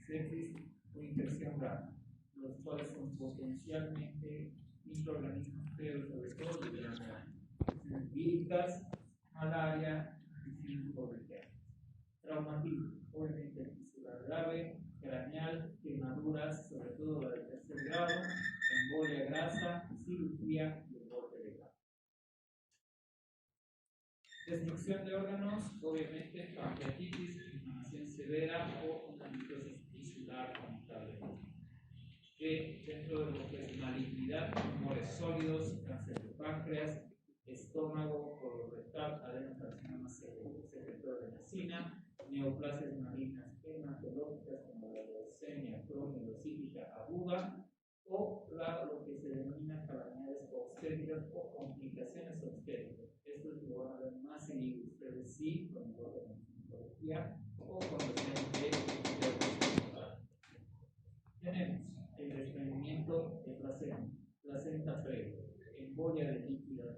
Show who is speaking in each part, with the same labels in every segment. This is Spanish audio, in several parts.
Speaker 1: sepsis o infección grave, los cuales son potencialmente microorganismos, pero sobre todo de gran daño. Infecciones víricas, malaria, infecciones por VIH. Traumatismo, obviamente tisular grave, craneal, quemaduras, sobre todo la de tercer grado, embolia grasa, cirugía y el golpe de grado. Destrucción de órganos, obviamente pancreatitis, inflamación severa o una necrosis tisular lamentablemente. Que dentro de lo que es malignidad, tumores sólidos, cáncer de páncreas, estómago, colorectal, adenocarcinoma secretor de nacina, neoplasias malignas hematológicas como la leucemia crónico-cíclica aguda o lo que se denomina calamidades obstétricas o complicaciones obstétricas. Esto lo van a ver más seguido ustedes sí con el orden de ginecología o con los de tenemos el desprendimiento de placenta previa, embolia de líquido,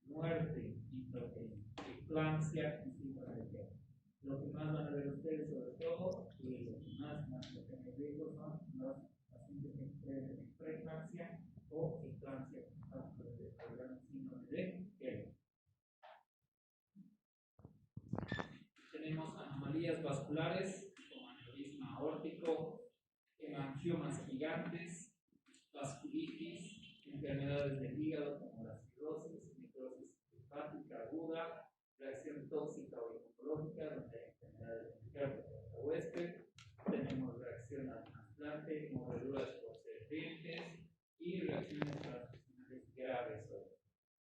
Speaker 1: muerte intrauterina, eclampsia y fibromialgia. Lo que más van a ver ustedes, sobre todo, y lo que más tienen riesgo son los pacientes que preeclampsia o eclampsia por el síndrome de Kelly. Tenemos anomalías vasculares como aneurisma aórtico, hemangiomas gigantes, vasculitis, enfermedades del hígado como la cirrosis, necrosis hepática aguda, reacción tóxica o inmunológica, donde hay enfermedades del miocardio huésped, tenemos reacción al trasplante, mordeduras por serpientes y reacciones transfusionales graves.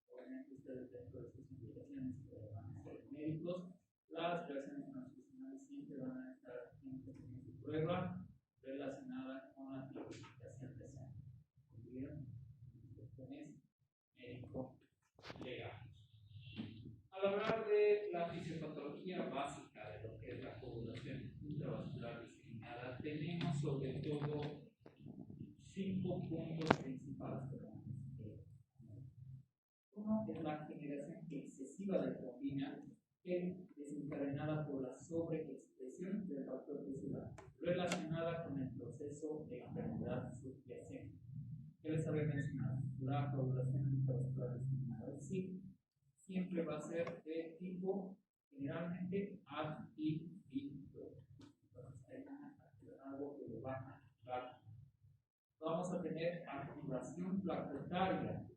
Speaker 1: Obviamente ustedes dentro de sus indicaciones que van a ser médicos, las reacciones transfusionales siempre van a estar en su prueba relacionada con la tipificación de sangre. ¿Bien? Cuestiones médico-legales. Al hablar de la fisiopatología básica de lo que es la coagulación intravascular diseminada, tenemos sobre todo 5 puntos principales que vamos a ver. Uno es la generación excesiva de trombina desencadenada por la sobreexpresión del factor tisular, relacionada con el proceso de enfermedad subyacente. ¿Qué les había mencionado? La coagulación intravascular diseminada. Sí, siempre va a ser de tipo generalmente ad infinitum. Entonces, hay algo que lo va a activar. Vamos a tener activación plaquetaria.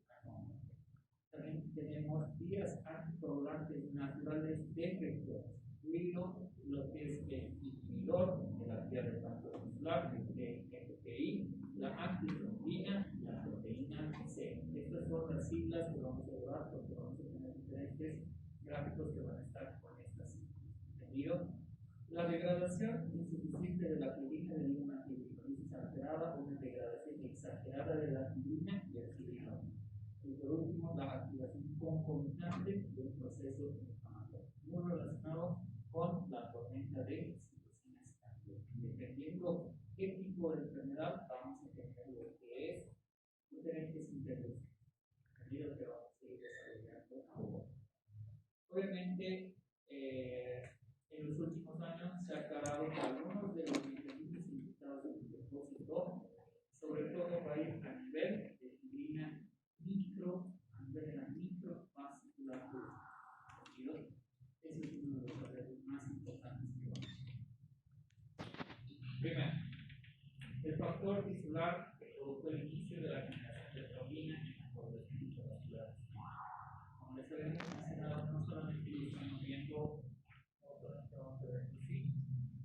Speaker 1: También tenemos vías anticoagulantes naturales defectuosas, incluido lo que es el inhibidor de la vía del factor tisular, el FPI, la antitrombina y la proteína C. Estas son las siglas que vamos a llevar porque vamos a tener diferentes gráficos que van a estar con estas siglas. ¿Entendido? La degradación insuficiente de la pirina de una fibrinosis alterada o una degradación exagerada de la pirina y el fibrino. Y por último, la activación concomitante del proceso inflamatorio, muy relacionado con la tormenta de citocinas también. Dependiendo qué tipo de enfermedad, vamos a tener lo que es diferentes intervenciones. Entendido que vamos a ir desarrollando ahora. Obviamente, en los últimos años se ha aclarado que algunos de los mecanismos implicados en el depósito, sobre todo va a ir a nivel de fibrina a nivel de la microvascular. Ese es uno de los hallazgos más importantes que vamos a ver. Primero, el factor tisular que provocó el inicio de la generación de trombina en la coagulación intravascular. Como les habíamos mencionado, no solamente lo estamos viendo, vamos a ver aquí,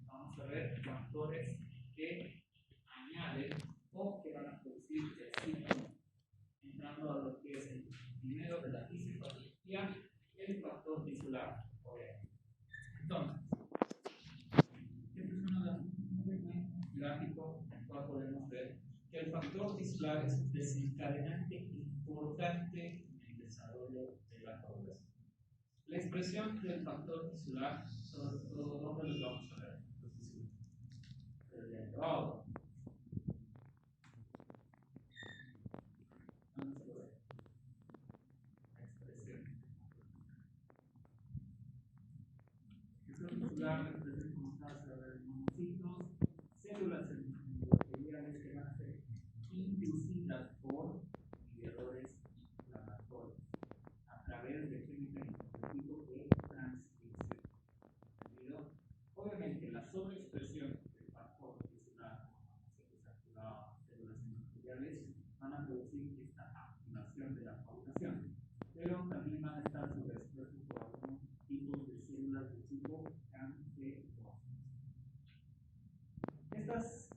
Speaker 1: vamos a ver factores que añaden o que van a producir el síntoma. Entrando a lo que es el primero de la fisiopatología, el factor tisular. Entonces, este es un gráfico en el cual podemos ver que el factor tisular es un desencadenante importante en el desarrollo de la coagulación. La expresión del factor tisular, sobre todo, ¿dónde los vamos a ver? El dendrito. Tisular representa un caso de monocitos, células sobreexpresión del factor que es la activada células endoteliales van a producir esta activación de la coagulación, pero también van a estar sobreexpuestos por algunos tipos de células de tipo cancerosas. Estas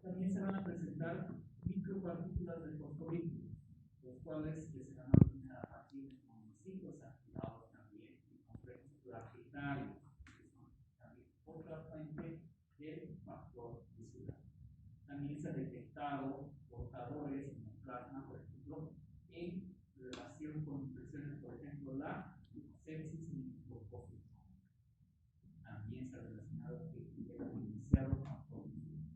Speaker 1: también se van a presentar micropartículas de fosfolípidos, los cuales se van a originar a partir de monocitos activados también y complejos plaquetarios, que son también otra fuente del factor visual. También se han detectado portadores en el plasma, por ejemplo, en relación con infecciones, por ejemplo, la sepsis meningocócica. También se ha relacionado que el iniciado factor visual.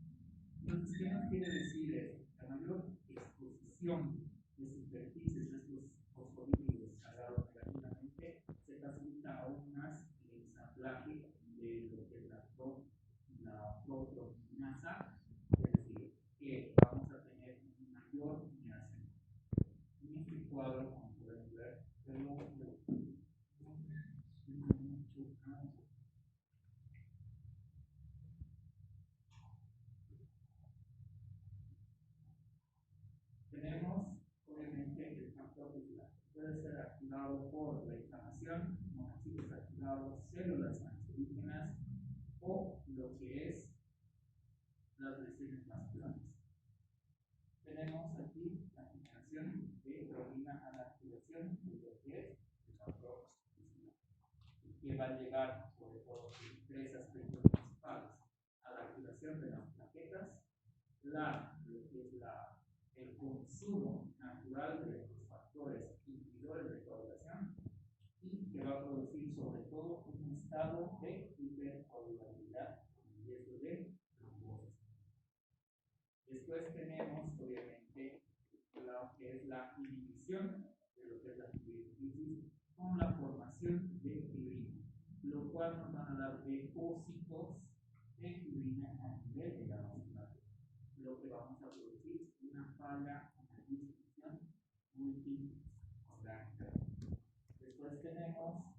Speaker 1: Entonces, ¿qué nos quiere decir esto? La mayor exposición de superficies de estos fosfolípidos cargados negativamente se facilita aún más el ensamblaje de lo que es la proproteinasa, es decir, que vamos a tener una mayor generación. En este cuadro, como pueden ver, tenemos obviamente el factor visual. Puede ser activado por la inflamación, monocitos activados, células cancerígenas o lo que es las lesiones vasculares. Tenemos aquí la generación de heroína a la activación de lo que es el factor visual, que va a llegar sobre todo en tres aspectos principales: a la activación de las plaquetas, el consumo natural de los factores inhibidores de coagulación y que va a producir sobre todo un estado de hipercoagulabilidad en riesgo de trombosis. Después tenemos obviamente lo que es la inhibición de lo que es la fibrinolysis con la formación de fibrina, lo cual nos van a dar depósitos de fibrina a nivel de la vasculatura, lo que vamos a producir una falla en la distribución multiorgánica. Después tenemos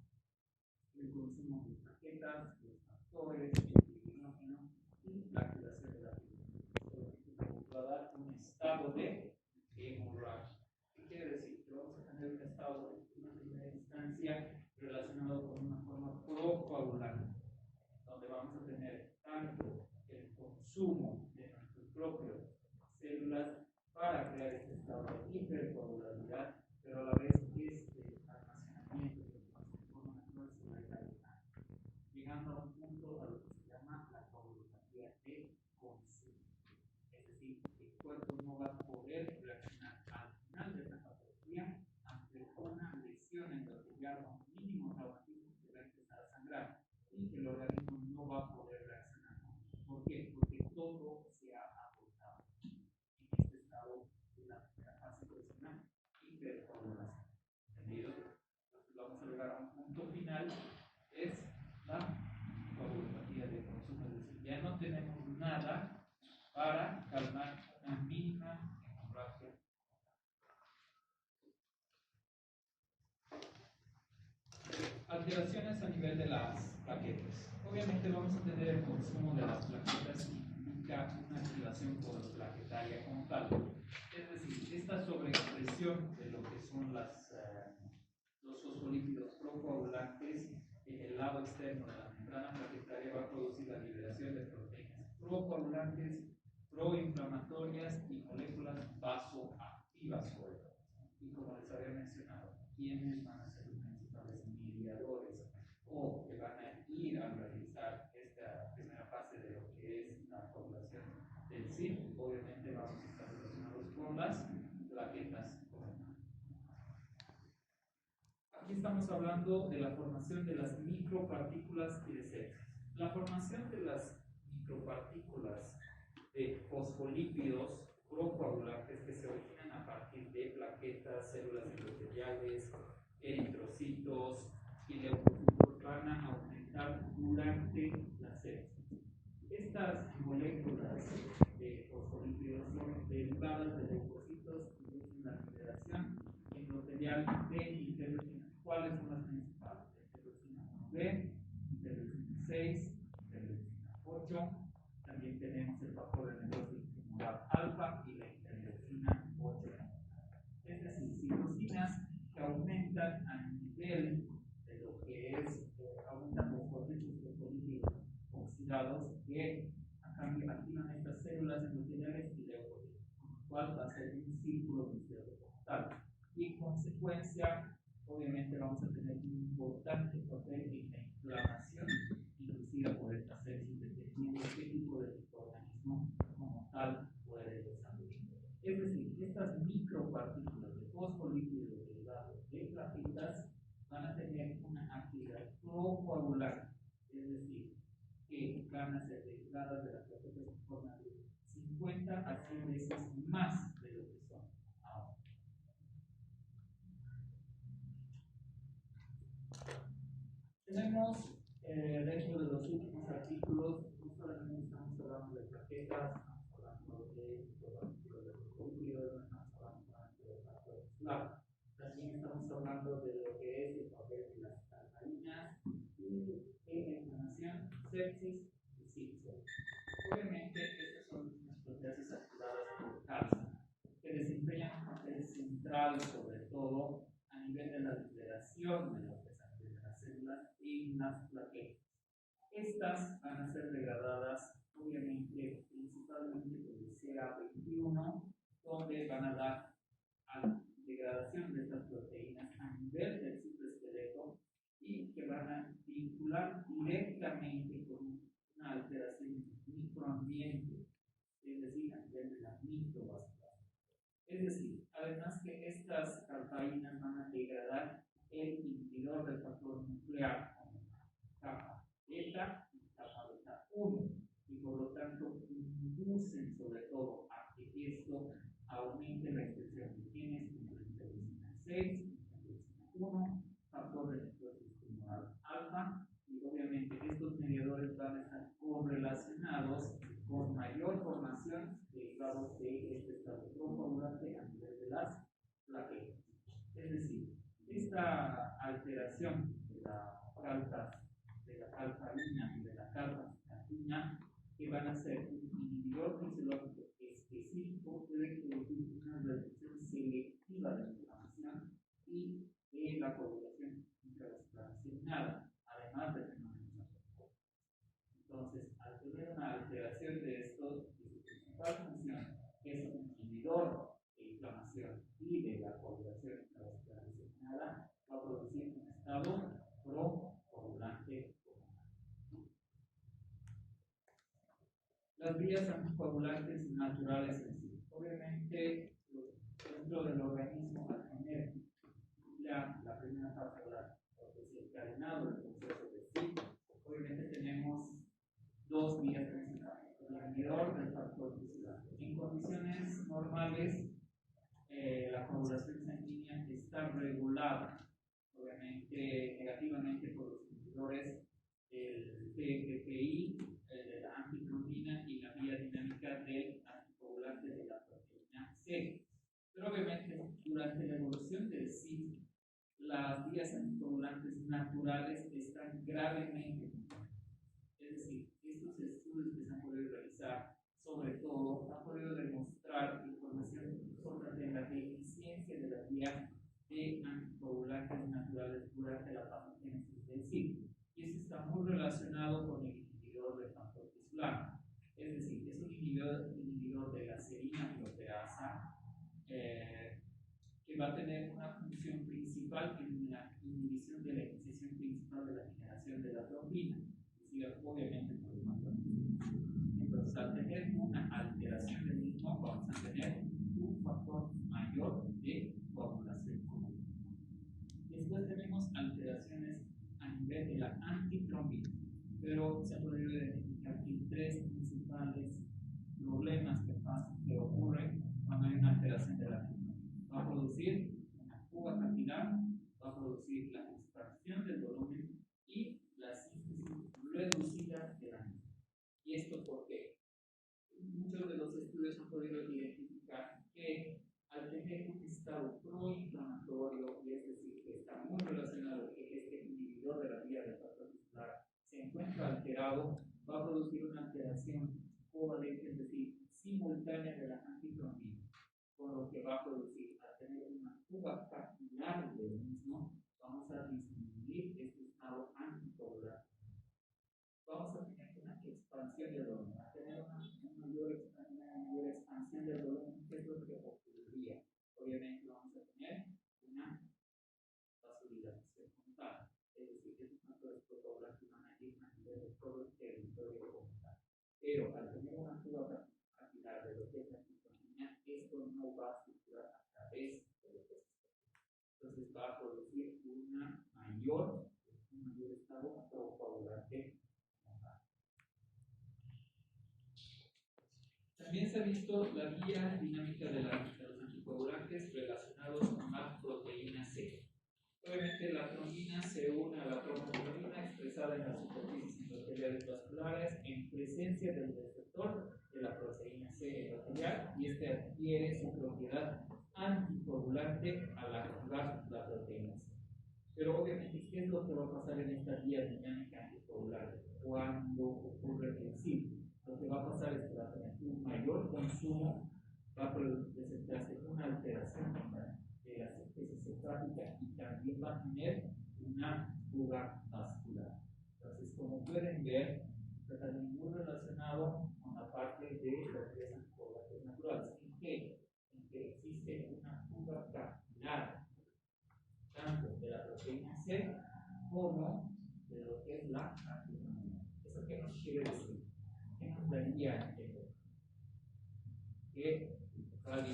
Speaker 1: el consumo de plaquetas, los factores, el fibrinógeno y la activación de la fibrina. Esto va a dar un estado de hemorragia. ¿Qué quiere decir? Que vamos a tener un estado en una primera instancia relacionado con una forma procoagulante, donde vamos a tener tanto el consumo de nuestros propios células para crear este estado de hipercoagulabilidad, pero a la vez este almacenamiento de forma natural se va a ir agotando, llegando a un punto a lo que se llama la coagulopatía de consumo. Es decir, el cuerpo no va a poder reaccionar al final de esta patología ante una lesión endotelial o un mínimo traumatismo que va a empezar a sangrar y el organismo no va a poder reaccionar. ¿Por qué? Porque todo se ha agotado en este estado de la primera fase profesional, hipercoagulación. ¿Entendido? Entonces vamos a llegar a un punto final, es la coagulopatía de consumo, es decir, ya no tenemos nada para calmar una mínima hemorragia. Alteraciones a nivel de las plaquetas. Obviamente vamos a tener el consumo de las plaquetas que implica una activación plaquetaria como tal. Es decir, esta sobreexpresión de lo que son los fosfolípidos procoagulantes en el lado externo de la membrana plaquetaria va a producir la liberación de proteínas procoagulantes, proinflamatorias y moléculas vasoactivas. Y como les había mencionado, ¿quiénes van a ser los principales mediadores o que van a ir a realizar esta primera fase de lo que es la coagulación del CIP? Obviamente vamos a estar relacionados con las plaquetas. Aquí estamos hablando de la formación de las micropartículas y de sepsis. La formación de las micropartículas de fosfolípidos procoagulantes que se originan a partir de plaquetas, células endoteliales, eritrocitos y leucocitos van a aumentar durante la sepsis. Estas moléculas de fosfolípidos son derivadas de leucocitos y producen la liberación endotelial de interleucinas. ¿Cuáles son las principales? Interleucina 1B, interleucina 6, interleucina 8 También tenemos el factor de necrosis tumoral alfa y la interleucina 8. Es decir, citocinas que aumentan a nivel de lo que es, aumentan los procesos fosfolípidos oxidados que a cambio activan estas células endoteliales y leucocitos, con lo cual va a ser un círculo vicioso como tal. Y en consecuencia, obviamente vamos a tener un importante papel en la inflamación inducida por esta sepsis, dependiendo de qué tipo de microorganismo como tal puede desarrollar. Es decir, estas micropartículas de fosfolípido derivado de plaquetas van a tener una actividad procoagulante, es decir, que van a ser derivadas de las plaquetas en forma de 50 a 100 veces más de lo que son ahora. Tenemos dentro de los últimos artículos, no solamente estamos hablando de plaquetas, estamos hablando de micropartículas de fosfolípido, estamos hablando de factores clave. También estamos hablando de lo que es el papel de las alcalinas y en inflamación, sepsis y sífilis. Obviamente, estas son unas proteínas activadas por calcio que desempeñan un papel central, sobre todo a nivel de la liberación de las células y las plaquetas. Estas van a ser degradadas, obviamente, principalmente por el CA21, donde van a dar a la degradación de estas proteínas a nivel del citoesqueleto y que van a vincular directamente con una alteración en el microambiente, es decir, a nivel de la microvascular. Es decir, además que estas calpaínas van a degradar el inhibidor del factor nuclear como capa beta y capa beta 1, y por lo tanto inducen sobre todo a que esto aumente la expresión de genes como la interleucina 6, interleucina 1, factor de necrosis tumoral alfa, y obviamente estos mediadores van a estar correlacionados con mayor formación derivados de este estado procoagulante a nivel de las plaquetas. Es decir, esta alteración de la calcalina y de la calcitatina, que van a ser un inhibidor fisiológico específico, puede producir una reducción selectiva de la inflamación y de la coagulación intravascular asignada, además de fenómenos asociados. Entonces, al tener una alteración de esto, su principal función, que es un inhibidor de inflamación y de la coagulación intravascular asignada, va a producir un estado procoagulante. Las vías anticoagulantes naturales en sí. Obviamente, dentro del organismo, al tener ya la primera fase desencadenado el proceso de sí, obviamente tenemos dos vías principales. El inhibidor del factor tissular. En condiciones normales, la coagulación sanguínea está regulada, obviamente negativamente, por los inhibidores del PPI, de la antitrombina y la vía dinámica del anticoagulante de la proteína C. Pero obviamente durante la evolución del SID, las vías anticoagulantes naturales están gravemente comprometidas. Es decir, estos estudios que se han podido realizar, sobre todo, han podido demostrar información sobre la deficiencia de las vías de anticoagulantes naturales durante la patogénesis del SID. Y eso está muy relacionado con el inhibidor del factor tissular. Es decir, es un inhibidor de la serina proteasa que va a tener una función principal en la inhibición de la iniciación principal de la generación de la trombina, es decir, obviamente por el macronismo. Entonces, al tener una alteración del mismo, vamos a tener un factor mayor de coagulación común. Después tenemos alteraciones a nivel de la antitrombina, pero se ha podido identificar que tres principales problemas que ocurren cuando hay una alteración de la antitrombina. Va a producir una fuga capilar, va a producir la expansión del volumen y la síntesis reducida de la misma. ¿Y esto por qué? Muchos de los estudios han podido identificar que al tener un estado proinflamatorio, y es decir, que está muy relacionado que este inhibidor de la vía del factor tissular se encuentra alterado, va a producir una alteración a producir, al tener una fuga capilar del mismo, vamos a disminuir este estado anticoagulante. Vamos a tener una expansión del volumen, a tener una mayor expansión del volumen, que es lo que ocurriría. Obviamente vamos a tener una vasodilatación total, es decir, estos factores procoagulantes van a ir a nivel de todo el territorio total. Pero al tener una fuga capilar de lo que es la citonina, esto no va a circular a través de lo que es. Entonces va a producir un mayor estado procoagulante. También se ha visto la vía dinámica de los anticoagulantes relacionados con la proteína C. Obviamente la trombina se une a la trombina expresada en las superficies endoteliales vasculares en presencia del receptor de la proteína C endotelial y este adquiere su propiedad anticoagulante al activar la proteína C. Pero obviamente, ¿qué es lo que va a pasar en esta vía dinámica anticoagulante cuando ocurre el sí? Lo que va a pasar es que va a tener un mayor consumo, va a presentarse una alteración de la síntesis hepática y también va a tener una fuga vascular. Entonces, como pueden ver, está también muy relacionado con la parte de los anticoagulantes naturales. En que existe una fuga capilar tanto de la proteína C como de lo que es la anticoagulante. ¿Eso qué nos quiere decir? ¿Qué nos daría a entender? Que las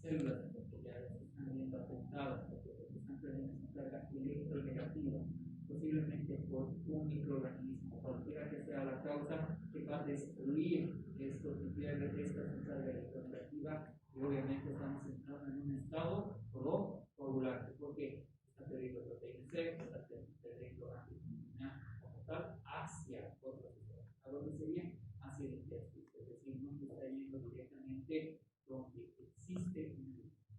Speaker 1: células endoteliales están viendo afectadas porque están teniendo una carga electronegativa, posiblemente por un microorganismo, cualquiera que sea la causa, que va a destruir esto, que pierde esta carga electronegativa, y obviamente estamos entrando en un estado procoagulante, porque está perdiendo proteína C, está perdiendo anticoagulante como tal, hacia otro sistema. ¿A dónde sería? Hacia el intestino, es decir, no se está yendo directamente donde existe,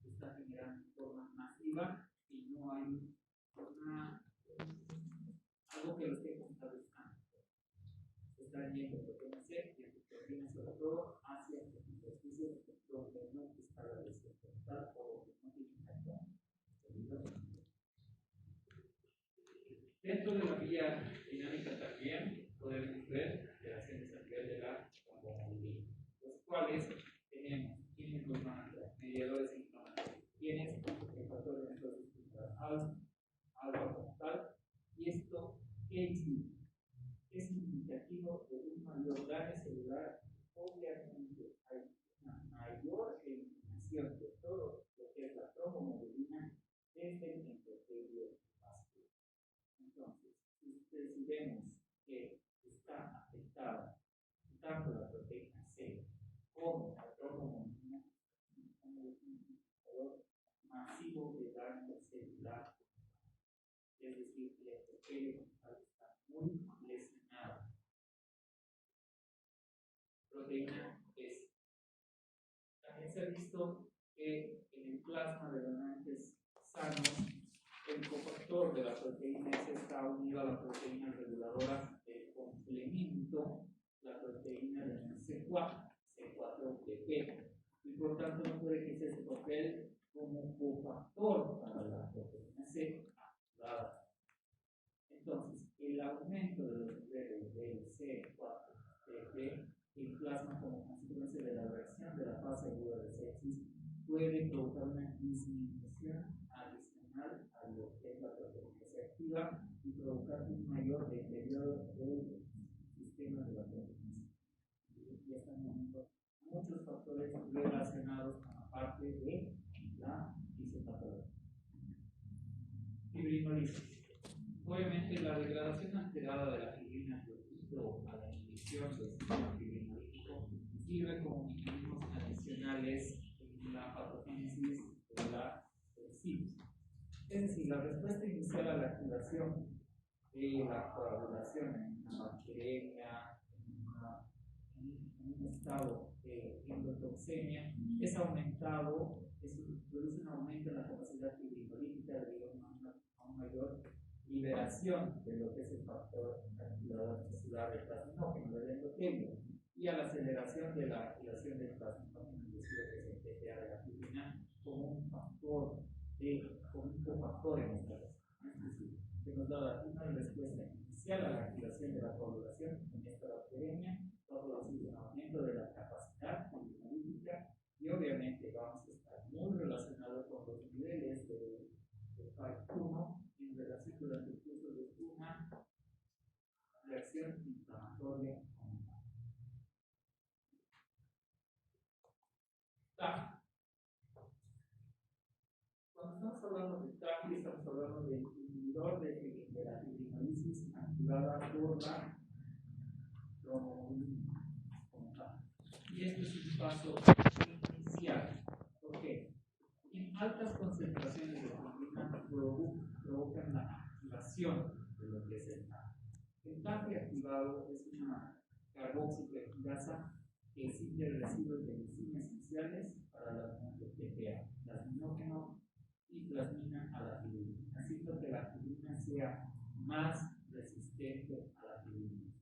Speaker 1: se está generando de forma masiva y no hay algo que lo esté contrarrestando. Se está yendo proteína C y antiproteína sobre todo hacia el intestino donde no está la lesión total o donde no tiene acción. Dentro de la vía dinámica también podemos ver alteraciones a nivel de la trombomovilidad, los cuales tenemos quienes los van a crear, mediadores inflamatorios, quienes el factor de necrosis alfa como tal, y esto es indicativo de un mayor daño celular. Obviamente hay una mayor eliminación de todo lo que es la trombomovilina desde el endotelio vascular. Entonces, si vemos que está afectada tanto la proteína C como la trombomolina, un indicador masivo de daño celular, es decir, que el endotelio está muy lesionado. Proteína S. También se ha visto que en el plasma de donantes sanos, el cofactor de la proteína S está unido a la proteína reguladora del complemento, la proteína del C4BP, y por tanto no puede ejercer ese papel como cofactor para la proteína C activada. Entonces, el aumento de los niveles del C4BP en plasma como consecuencia de la reacción de la fase aguda de sepsis puede provocar una disminución adicional a lo que es la proteína C activa y provocar un mayor deterioro del sistema de la proteína C. Y están muchos factores relacionados con la parte de la fisiopatología. Fibrinolisis. Obviamente, la degradación alterada de la fibrina debido a la inhibición del sistema fibrinolítico sirve como mecanismos adicionales en la patogénesis de la sepsis. Es decir, la respuesta inicial a la activación de la coagulación en una bacteria, en un estado de endotoxemia, es aumentado, produce un aumento en la capacidad fibrinolítica debido a una mayor liberación de lo que es el factor activador tisular del plasminógeno del endotelio y a la aceleración de la activación del plasminógeno inducido que es el PTA de la fibrina como un factor, como un cofactor en esta respuesta. Es decir, que nos da una respuesta inicial a la activación de la coagulación en esta bacteriemia, va a producir un aumento de la capacidad analítica y obviamente vamos a estar muy relacionados con los niveles de FAIT1 en relación durante el curso de una reacción inflamatoria. TAF. Cuando estamos hablando de TAF, estamos hablando del inhibidor de la fibrinolisis activada por la trombina. Y este es un paso inicial. ¿Por qué? En altas concentraciones de trombina provocan la activación de lo que es el TAF. El TAF activado es una carboxipeptidasa que exige residuos de leucina esenciales para la unión de PPA, plasminógeno y plasmina a la fibrina, haciendo que la fibrina sea más resistente a la fibrina.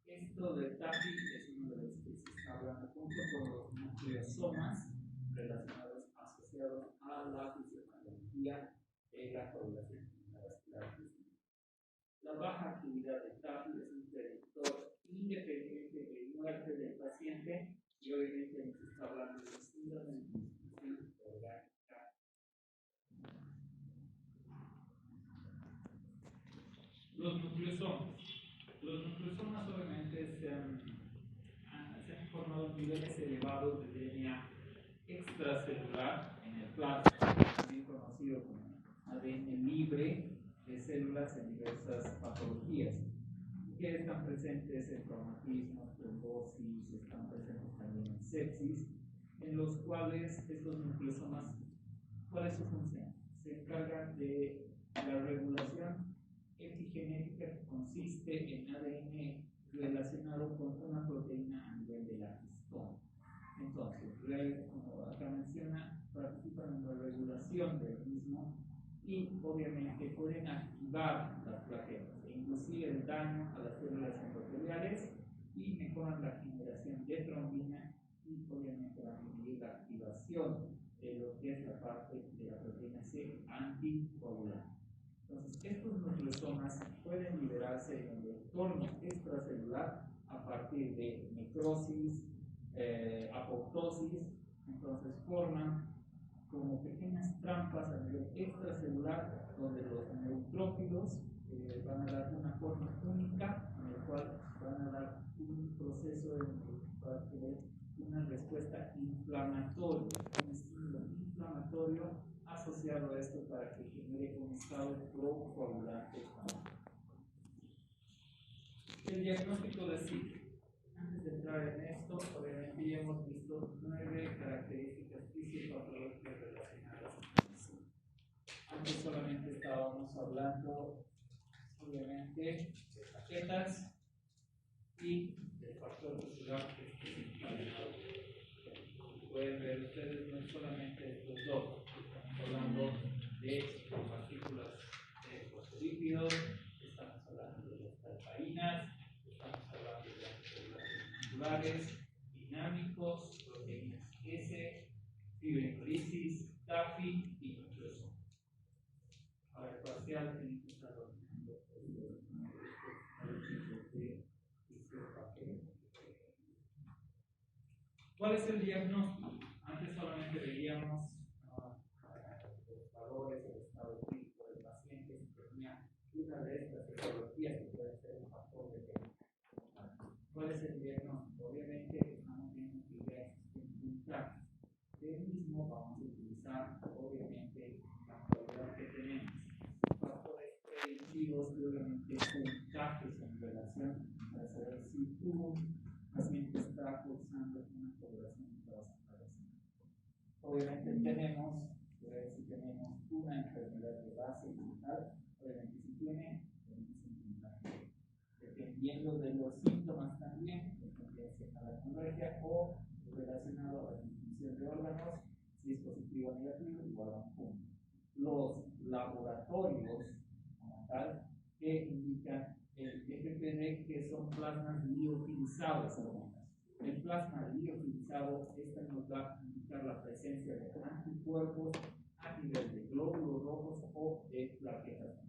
Speaker 1: Esto de TAFI es uno de los que se está hablando junto con los nucleosomas relacionados, asociados a la fisiopatología de la coagulación intravascular. La baja actividad de TAFI es un predictor independiente de muerte del paciente y obviamente nos está hablando de síndrome de disfunción orgánica. Los nucleosomas. Los nucleosomas obviamente se han formado niveles elevados de DNA extracelular en el plasma, también conocido como ADN libre de células en diversas patologías, que están presentes en traumatismos, trombosis, están presentes también en sepsis, en los cuales estos nucleosomas, ¿cuál es su función? Se encargan de la regulación epigenética que consiste en ADN relacionado con una proteína a nivel de la histona. Entonces, como acá menciona, participan en la regulación del mismo y obviamente pueden activar las plaquetas e inducir el daño a las células endoteliales y mejoran la generación de trombina y obviamente van a inhibir la activación de lo que es la parte de la proteína C anticoagulante. Entonces, estos nucleosomas pueden liberarse en el entorno extracelular a partir de necrosis, apoptosis, entonces forman como pequeñas trampas a nivel extracelular donde los neutrófilos van a dar una forma única en el cual van a dar un proceso en el que va a tener una respuesta inflamatoria, un estímulo inflamatorio asociado a esto para que genere un estado procoagulante. El diagnóstico de SIC. Antes de entrar en esto, obviamente ya hemos visto 9 características fisiopatológicas relacionadas con SIC. Antes solamente estábamos hablando, obviamente, de plaquetas y del factor muscular que es encadenado. Pueden ver ustedes, no es solamente estos dos, estamos hablando de partículas de fosfolípidos, estamos hablando de las talparinas, estamos hablando de las células musculares, dinámicos, proteínas S, fibrinolisis, TAFI y nucleosomas. Ahora, el parcial tiene que estar dominando los tipos de fisiopatología. ¿Cuál es el diagnóstico? Antes solamente veíamos los valores del estado clínico del paciente si tenía una de estas patologías que puede ser un factor de determinante. ¿Cuál es el diagnóstico? Obviamente estamos viendo que ya existe un TAC. Del mismo vamos a utilizar obviamente la probabilidad que tenemos. Factores predictivos y obviamente puntajes en relación para saber si un paciente está cursando una coagulación intravascular. Obviamente tenemos, si tenemos una enfermedad de base digital, obviamente si tiene un puntaje. Dependiendo de los síntomas también, de tendencia a la convergencia o relacionado a la disfunción de órganos, si es positivo o negativo, igual a un punto. Los laboratorios, como tal, que indican el FPD, que son plasmas liofilizados. El plasma liofilizado, esta nos va a indicar indicar la presencia de anticuerpos a nivel de glóbulos rojos o de plaquetas.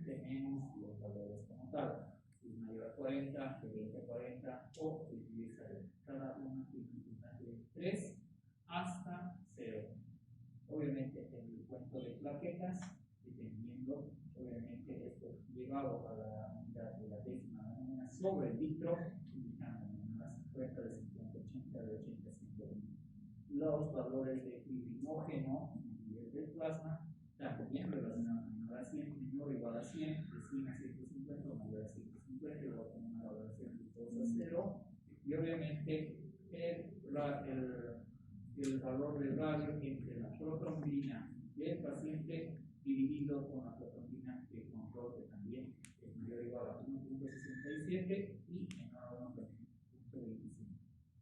Speaker 1: Tenemos los valores como tal, si es mayor a 40, de 20 a 40 o de 10 a 20. Cada uno tiene un puntaje de 3 hasta 0. Obviamente en el cuento de plaquetas, dependiendo, obviamente esto llevado a la unidad de la décima manera sobre el litro, indicando unas 50 de 50, 80 de 80, 120. Los valores de fibrinógeno en el nivel del plasma también relacionados a menor a 100, menor o igual a 100, de 100 a 150 o mayor a 150, igual con una valoración de 2 a 0. Y obviamente el valor de radio entre la protrombina del paciente dividido con la protrombina de control, que también es mayor o igual a 1.67 y menor a 1.25.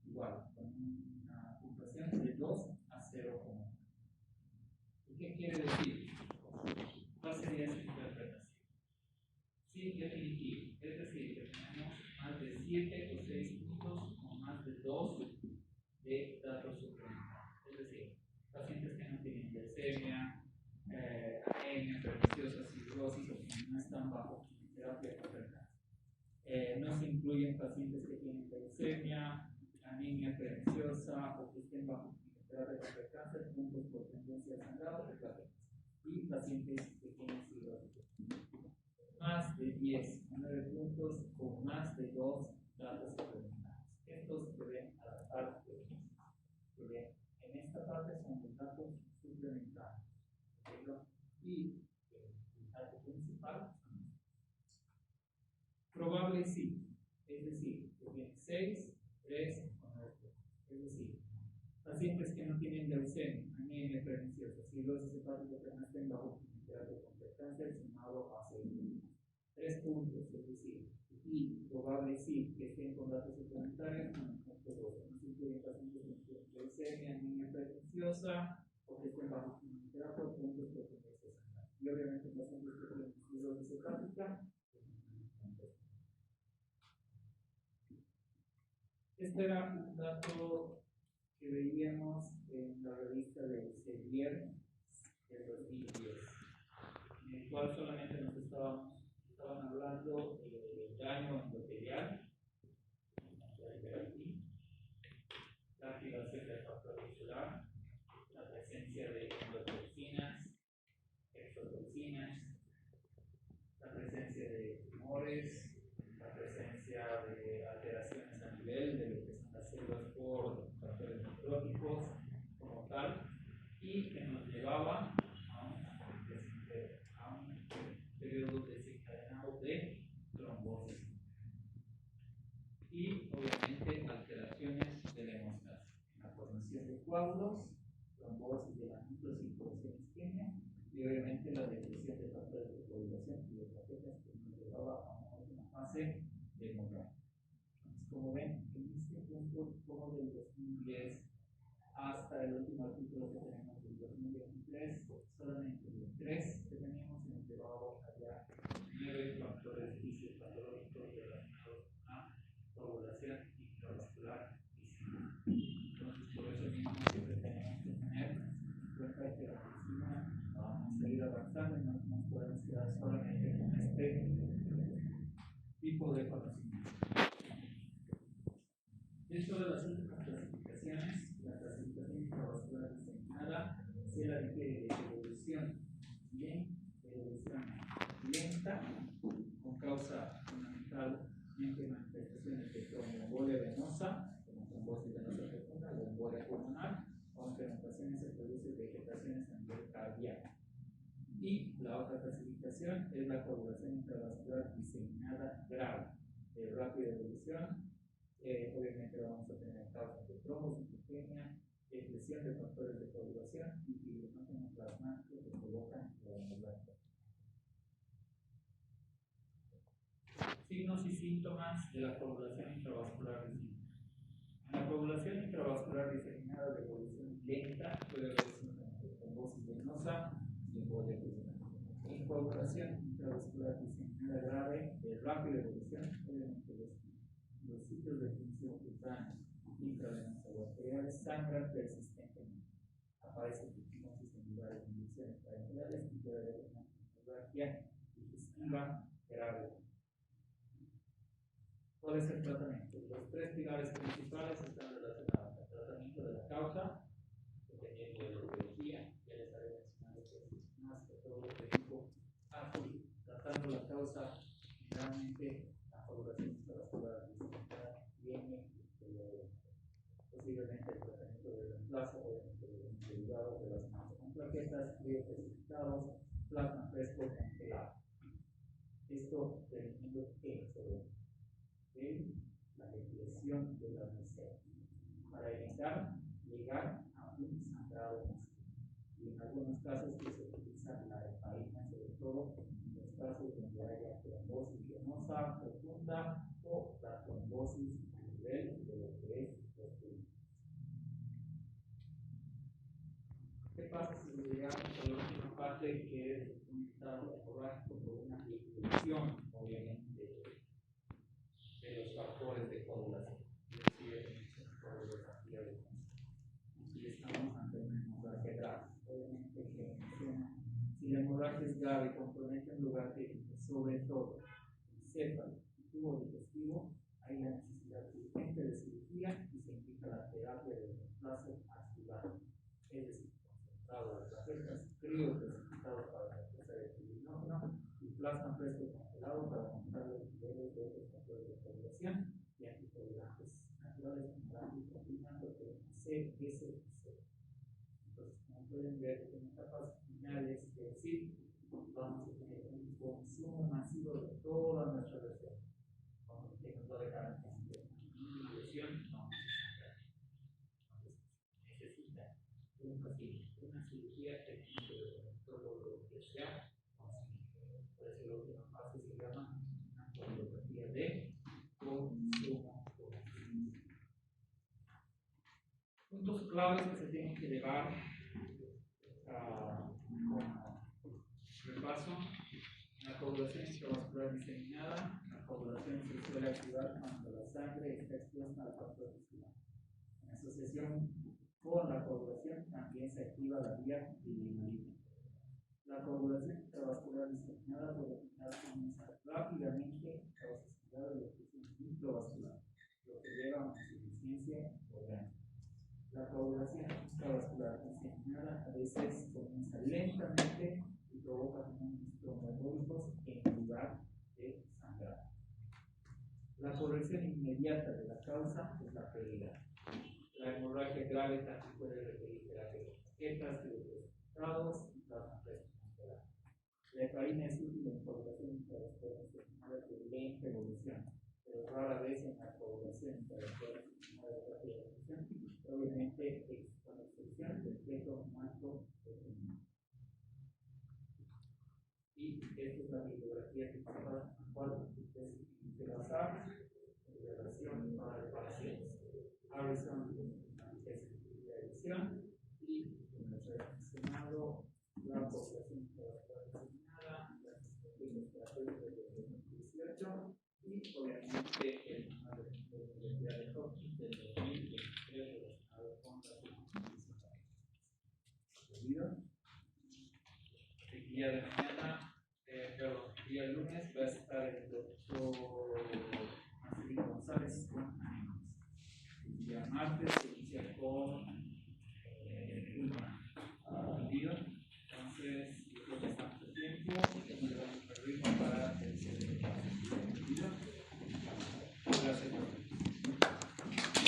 Speaker 1: Igual, con una puntuación de 2 a 0. ¿Qué quiere decir? ¿Cuál sería esa interpretación? Sí, definitivo. Es decir, que tenemos más de 7 o 6 puntos o más de 2 de datos suplementarios. Es decir, pacientes que no tienen leucemia, anemia perniciosa, cirrosis o que no están bajo quimioterapia contra el cáncer. No se incluyen pacientes que tienen leucemia, anemia perniciosa o que estén bajo quimioterapia contra el cáncer, puntos por tendencia sangrado de plaquetas. Y pacientes que tienen cirrosis. Más de 10 o 9 puntos con más de 2 datos suplementarios. Estos deben adaptar en esta parte son los datos suplementarios. Y el dato principal, probable sí, es decir, que tiene 6, 3 o 9. Es decir, pacientes que no tienen leucemia, anemia perniciosa, cirrosis hepática que no estén bajo quimioterapia contra el cáncer, sumado a 3 puntos, es decir, y probable sí que estén con datos suplementarios, no se incluyen pacientes que tienen leucemia, anemia perniciosa o que estén bajo quimioterapia, puntos por tendencia sangrado. Y obviamente pacientes que tienen cirrosis hepática. Este era un dato que veíamos en la revista de Sevier del 2010, en el cual solamente nos estaban hablando del daño endotelial, la activación del factor tisular, la presencia de endotoxinas, exotoxinas, la presencia de tumores, la presencia de alteraciones a nivel de lo que son las células por factores necróticos como tal, y que nos llevaba a un periodo desencadenado de trombosis y obviamente alteraciones de la hemostasia, la formación de coágulos, trombosis de la microcirculación isquemia y obviamente la depresión de factores de coagulación y de plaquetas que nos llevaba a una última fase de hemorragia. Entonces, como ven, en este punto, como del 2010 hasta el último artículo que tenemos del 2023, solamente de 3 que teníamos, hemos llevado allá 9 factores fisiopatológicos relacionados a coagulación intravascular visceral. Entonces, por eso mismo siempre tenemos que tener en cuenta que la medicina vamos a ir avanzando y no nos podemos quedar solamente con este tipo de conocimiento. Dentro de las últimas clasificaciones, la clasificación intravascular diseminada se la requiere de evolución lenta, con causa fundamentalmente manifestaciones de tromboembolia venosa, como trombosis venosa profunda o embolia pulmonar, aunque en ocasiones se producen vegetaciones a nivel cardíaco. Y la otra clasificación es la coagulación intravascular diseminada grave, de rápida evolución. Obviamente vamos a tener causas de trombocitopenia, expresión de factores de coagulación y fibrinógeno plasmático que provocan la hemorragia. Signos y síntomas de la coagulación intravascular diseminada. En la coagulación intravascular diseminada de evolución lenta puede haber síntomas de trombosis venosa y embolia pulmonar. En coagulación intravascular diseminada grave de rápida evolución, obviamente los sitios de función cutánea intravenosa o arterial sangran persistentemente.
Speaker 2: aparece hipnosis en lugares de inducciones parenterales y puede haber una hemorragia digestiva grave. ¿Cuál es el tratamiento? Los tres pilares principales están relacionados al tratamiento de la causa, dependiendo de la etiología. Ya les había mencionado que es más que todo de tipo ácido. Tratando la causa, generalmente la coagulación intravascular viene posiblemente el tratamiento de reemplazo, obviamente derivado relacionados con plaquetas, crioprecipitados, plasma fresco congelado. Esto dependiendo de la depresión de la misera para evitar llegar a un sangrado masivo. Y en algunos casos que se utiliza la heparina, sobre todo en los casos donde haya trombosis venosa profunda o la trombosis a nivel de lo que es los pulmones. ¿Qué pasa si llegamos a la última parte, que es un estado hemorrágico por una disminución, obviamente, de los factores de coagulación? Aquí estamos ante una hemorragia grave. Obviamente que si la hemorragia es grave, compromete un lugar técnico, sobre todo el céfalo, el tubo digestivo, hay la necesidad urgente de cirugía y se indica la terapia de reemplazo articular, es decir, concentrado de plaquetas, críos precipitados para la defensa del fibrinogen y plasma fresco congelado para aumentar los niveles de otros factores de coagulación y anticoagulantes naturales como la anticoagulina, proteína C, S, C. Entonces, como pueden ver, en etapas finales, es decir, vamos a tener un consumo masivo de toda nuestra reserva. Cuando nos va a dejar en lesión, vamos a sangrar. Entonces, necesita un paciente una cirugía técnica de todo lo que sea. Por eso lo que nos hace se llama una coagulopatía de consumo. Puntos claves que se tienen que llevar como repaso: la coagulación intravascular diseminada. La coagulación se suele activar cuando la sangre está expuesta al factor vascular. En asociación con la coagulación también se activa la vía bilirrubina. La coagulación intravascular diseminada por lo general comienza rápidamente a causa similar de la obstrucción intravascular, lo que lleva a una insuficiencia orgánica. La coagulación intravascular diseminada a veces comienza lentamente y provoca fenómenos tromboembólicos en lugar de sangrar. La corrección inmediata de la causa es la prioridad. La hemorragia grave también puede requerir terapia de plaquetas, crioprecipitados y plasma fresco congelado. La heparina es útil en coagulación intravascular diseminada de lenta evolución, pero rara vez en la coagulación intravascular diseminada de rápida evolución, obviamente con excepción del feto muerto determinado. Y esta es la bibliografía que se se basar en relación a las reparaciones. Harrison es la edición y como les he mencionado, la población intravascular diseminada, las estrategias terapéuticas de 2018 y obviamente el manual de la Universidad de Hopkins del 2023 relacionado con la substitución. El día de mañana, el día lunes, va a estar el doctor Marcelino González con anémias. El día martes se inicia con pulmonar. Entonces,